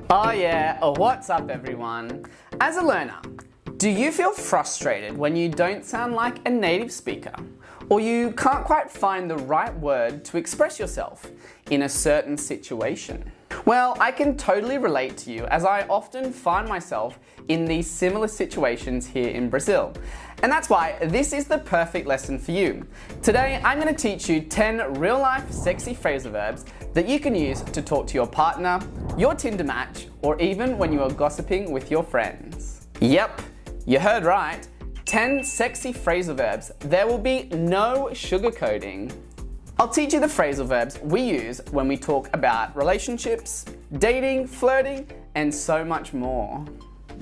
Oh yeah, what's up everyone? As a learner, do you feel frustrated when you don't sound like a native speaker? Or you can't quite find the right word to express yourself in a certain situation? Well, I can totally relate to you as I often find myself in these similar situations here in Brazil. And that's why this is the perfect lesson for you. Today, I'm going to teach you 10 real-life sexy phrasal verbs that you can use to talk to your partner, your Tinder match, or even when you are gossiping with your friends. Yep, you heard right. 10 sexy phrasal verbs. There will be no sugarcoating. I'll teach you the phrasal verbs we use when we talk about relationships, dating, flirting, and so much more.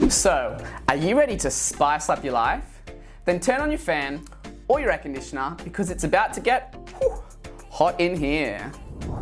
So, are you ready to spice up your life? Then turn on your fan or your air conditioner because it's about to get hot in here.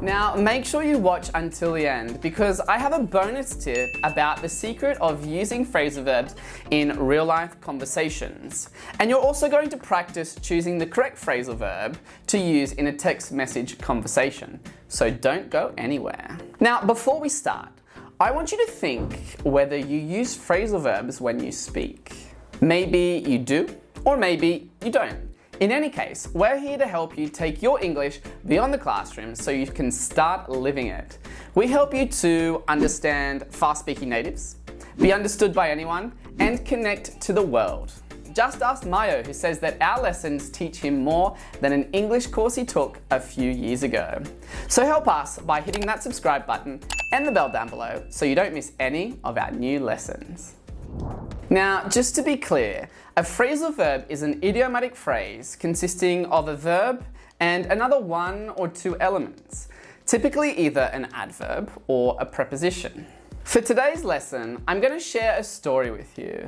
Now, make sure you watch until the end because I have a bonus tip about the secret of using phrasal verbs in real-life conversations. And you're also going to practice choosing the correct phrasal verb to use in a text message conversation. So don't go anywhere. Now, before we start, I want you to think whether you use phrasal verbs when you speak. Maybe you do, or maybe you don't. In any case, we're here to help you take your English beyond the classroom so you can start living it. We help you to understand fast-speaking natives, be understood by anyone, and connect to the world. Just ask Mayo, who says that our lessons teach him more than an English course he took a few years ago. So help us by hitting that subscribe button and the bell down below so you don't miss any of our new lessons. Now, just to be clear, a phrasal verb is an idiomatic phrase consisting of a verb and another one or two elements, typically either an adverb or a preposition. For today's lesson, I'm going to share a story with you.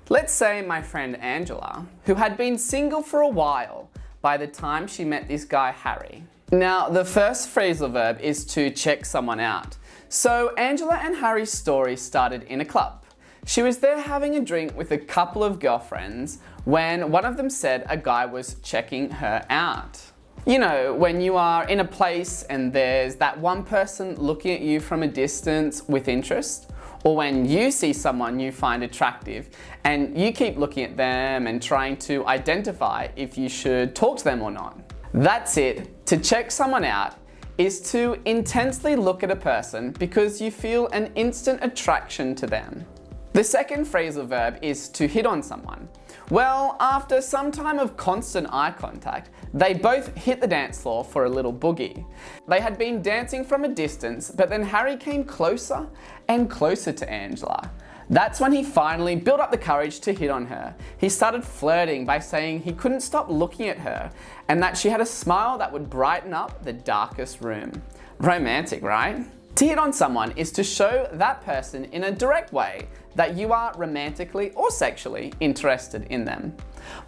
Let's say my friend Angela, who had been single for a while by the time she met this guy Harry. Now, the first phrasal verb is to check someone out. So Angela and Harry's story started in a club. She was there having a drink with a couple of girlfriends when one of them said a guy was checking her out. You know, when you are in a place and there's that one person looking at you from a distance with interest, or when you see someone you find attractive and you keep looking at them and trying to identify if you should talk to them or not. That's it. To check someone out is to intensely look at a person because you feel an instant attraction to them. The second phrasal verb is to hit on someone. Well, after some time of constant eye contact, they both hit the dance floor for a little boogie. They had been dancing from a distance, but then Harry came closer and closer to Angela. That's when he finally built up the courage to hit on her. He started flirting by saying he couldn't stop looking at her and that she had a smile that would brighten up the darkest room. Romantic, right? To hit on someone is to show that person in a direct way that you are romantically or sexually interested in them.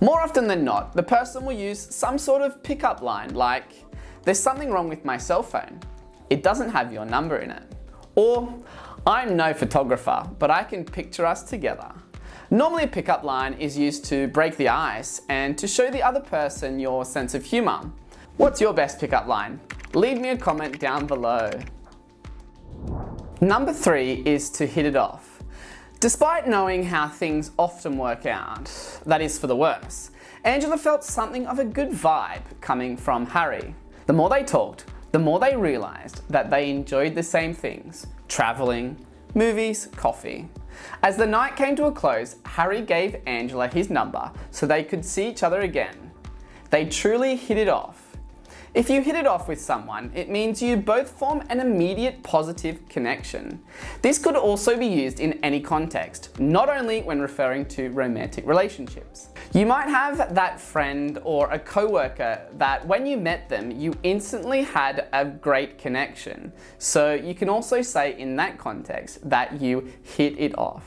More often than not, the person will use some sort of pickup line like, "There's something wrong with my cell phone. It doesn't have your number in it." Or, "I'm no photographer, but I can picture us together." Normally a pickup line is used to break the ice and to show the other person your sense of humor. What's your best pickup line? Leave me a comment down below. Number 3 is to hit it off. Despite knowing how things often work out, that is for the worse, Angela felt something of a good vibe coming from Harry. The more they talked, the more they realised that they enjoyed the same things: travelling, movies, coffee. As the night came to a close, Harry gave Angela his number so they could see each other again. They truly hit it off. If you hit it off with someone, it means you both form an immediate positive connection. This could also be used in any context, not only when referring to romantic relationships. You might have that friend or a coworker that when you met them, you instantly had a great connection. So you can also say in that context that you hit it off.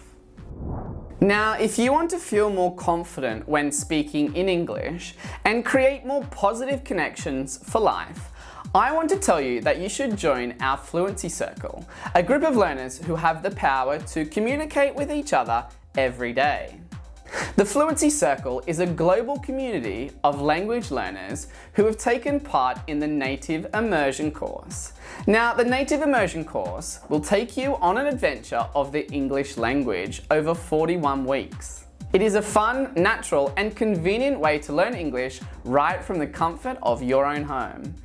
Now, if you want to feel more confident when speaking in English and create more positive connections for life, I want to tell you that you should join our Fluency Circle, a group of learners who have the power to communicate with each other every day. The Fluency Circle is a global community of language learners who have taken part in the Native Immersion course. Now, the Native Immersion course will take you on an adventure of the English language over 41 weeks. It is a fun, natural, and convenient way to learn English right from the comfort of your own home.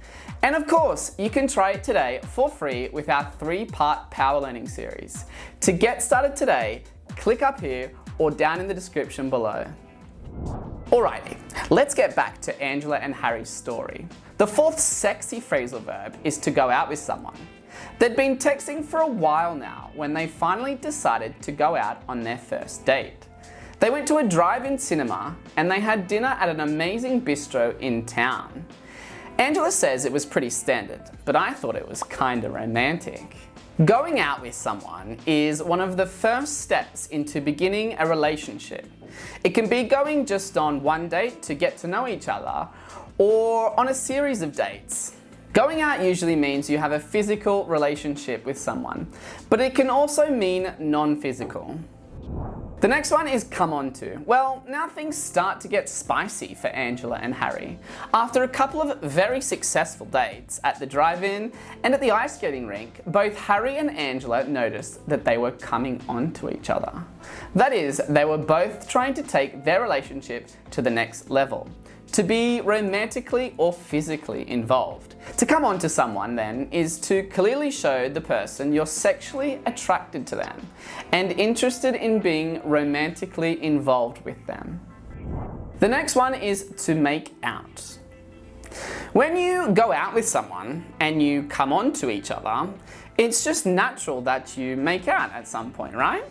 And of course, you can try it today for free with our 3-part Power Learning series. To get started today, click up here or down in the description below. Alrighty, let's get back to Angela and Harry's story. The fourth sexy phrasal verb is to go out with someone. They'd been texting for a while now when they finally decided to go out on their first date. They went to a drive-in cinema and they had dinner at an amazing bistro in town. Angela says it was pretty standard, but I thought it was kinda romantic. Going out with someone is one of the first steps into beginning a relationship. It can be going just on one date to get to know each other, or on a series of dates. Going out usually means you have a physical relationship with someone, but it can also mean non-physical. The next one is come on to. Well, now things start to get spicy for Angela and Harry. After a couple of very successful dates at the drive-in and at the ice skating rink, both Harry and Angela noticed that they were coming on to each other. That is, they were both trying to take their relationship to the next level. To be romantically or physically involved. To come on to someone then is to clearly show the person you're sexually attracted to them and interested in being romantically involved with them. The next one is to make out. When you go out with someone and you come on to each other, it's just natural that you make out at some point, right?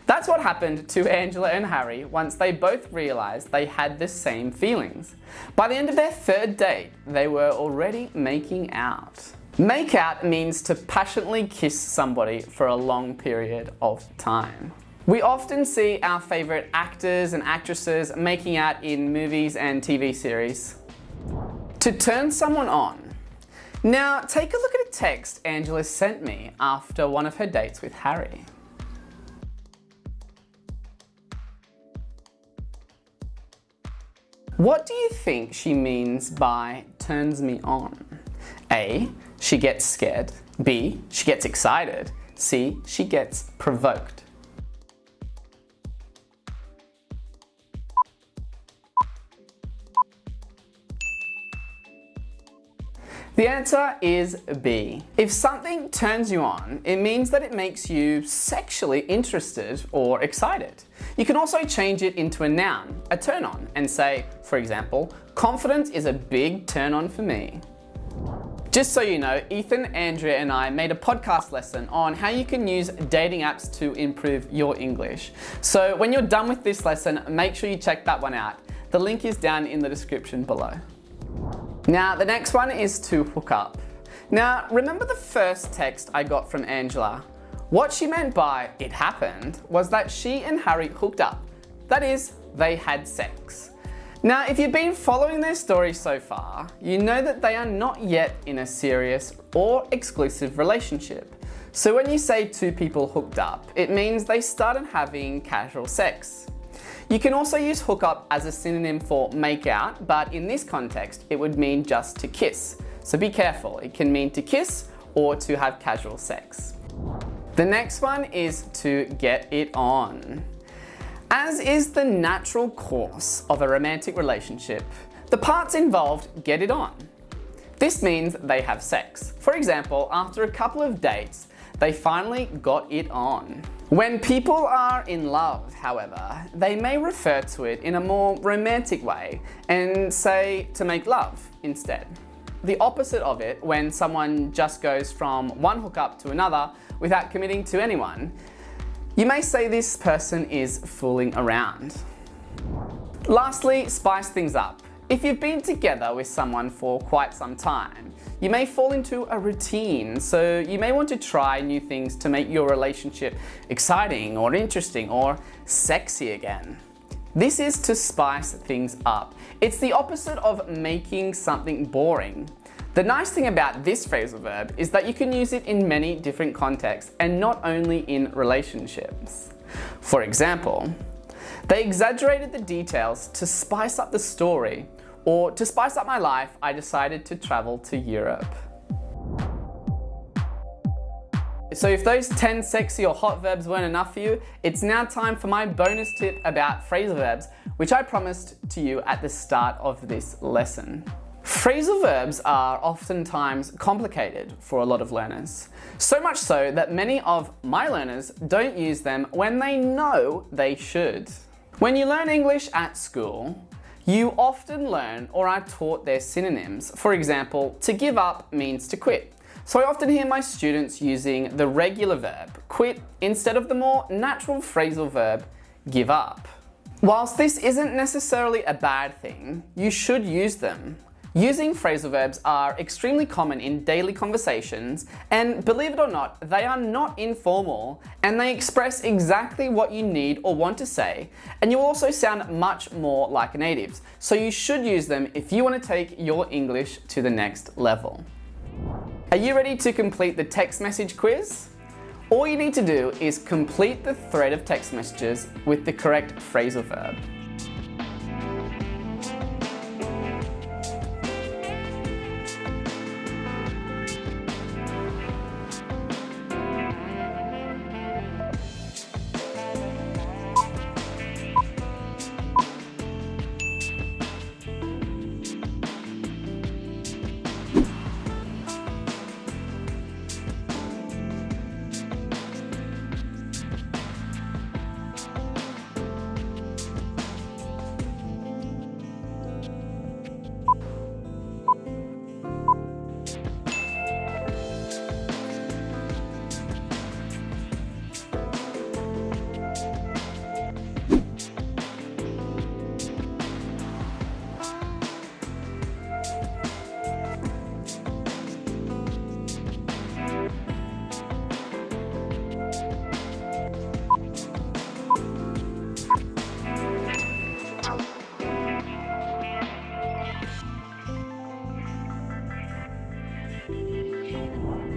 That's what happened to Angela and Harry once they both realised they had the same feelings. By the end of their third date, they were already making out. Make out means to passionately kiss somebody for a long period of time. We often see our favourite actors and actresses making out in movies and TV series. To turn someone on. Now, take a look at a text Angela sent me after one of her dates with Harry. What do you think she means by turns me on? A, she gets scared. B, she gets excited. C, she gets provoked. The answer is B. If something turns you on, it means that it makes you sexually interested or excited. You can also change it into a noun, a turn on, and say, for example, confidence is a big turn on for me. Just so you know, Ethan, Andrea, and I made a podcast lesson on how you can use dating apps to improve your English. So when you're done with this lesson, make sure you check that one out. The link is down in the description below. Now, the next one is to hook up. Now, remember the first text I got from Angela? What she meant by it happened was that she and Harry hooked up. That is, they had sex. Now, if you've been following their story so far, you know that they are not yet in a serious or exclusive relationship. So when you say two people hooked up, it means they started having casual sex. You can also use hook up as a synonym for make out, but in this context, it would mean just to kiss. So be careful, it can mean to kiss or to have casual sex. The next one is to get it on. As is the natural course of a romantic relationship, the parts involved get it on. This means they have sex. For example, after a couple of dates, they finally got it on. When people are in love, however, they may refer to it in a more romantic way and say to make love instead. The opposite of it, when someone just goes from one hookup to another without committing to anyone, you may say this person is fooling around. Lastly, spice things up. If you've been together with someone for quite some time, you may fall into a routine, so you may want to try new things to make your relationship exciting or interesting or sexy again. This is to spice things up. It's the opposite of making something boring. The nice thing about this phrasal verb is that you can use it in many different contexts and not only in relationships. For example, They exaggerated the details to spice up the story, or to spice up my life, I decided to travel to Europe. So if those 10 sexy or hot verbs weren't enough for you, it's now time for my bonus tip about phrasal verbs, which I promised to you at the start of this lesson. Phrasal verbs are oftentimes complicated for a lot of learners. So much so that many of my learners don't use them when they know they should. When you learn English at school, you often learn or are taught their synonyms. For example, to give up means to quit. So I often hear my students using the regular verb, quit, instead of the more natural phrasal verb, give up. Whilst this isn't necessarily a bad thing, you should use them. Using phrasal verbs are extremely common in daily conversations, and believe it or not, they are not informal, and they express exactly what you need or want to say, and you will also sound much more like a native. So you should use them if you want to take your English to the next level. Are you ready to complete the text message quiz? All you need to do is complete the thread of text messages with the correct phrasal verb.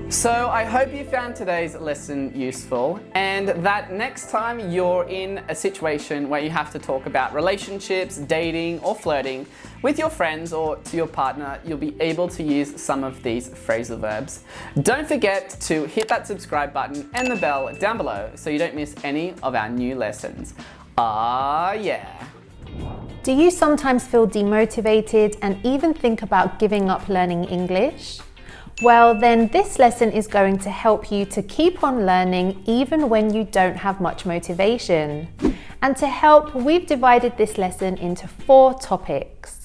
So I hope you found today's lesson useful, and that next time you're in a situation where you have to talk about relationships, dating or flirting with your friends or to your partner, you'll be able to use some of these phrasal verbs. Don't forget to hit that subscribe button and the bell down below so you don't miss any of our new lessons. Yeah. Do you sometimes feel demotivated and even think about giving up learning English? Well, then this lesson is going to help you to keep on learning even when you don't have much motivation. And to help, we've divided this lesson into 4 topics.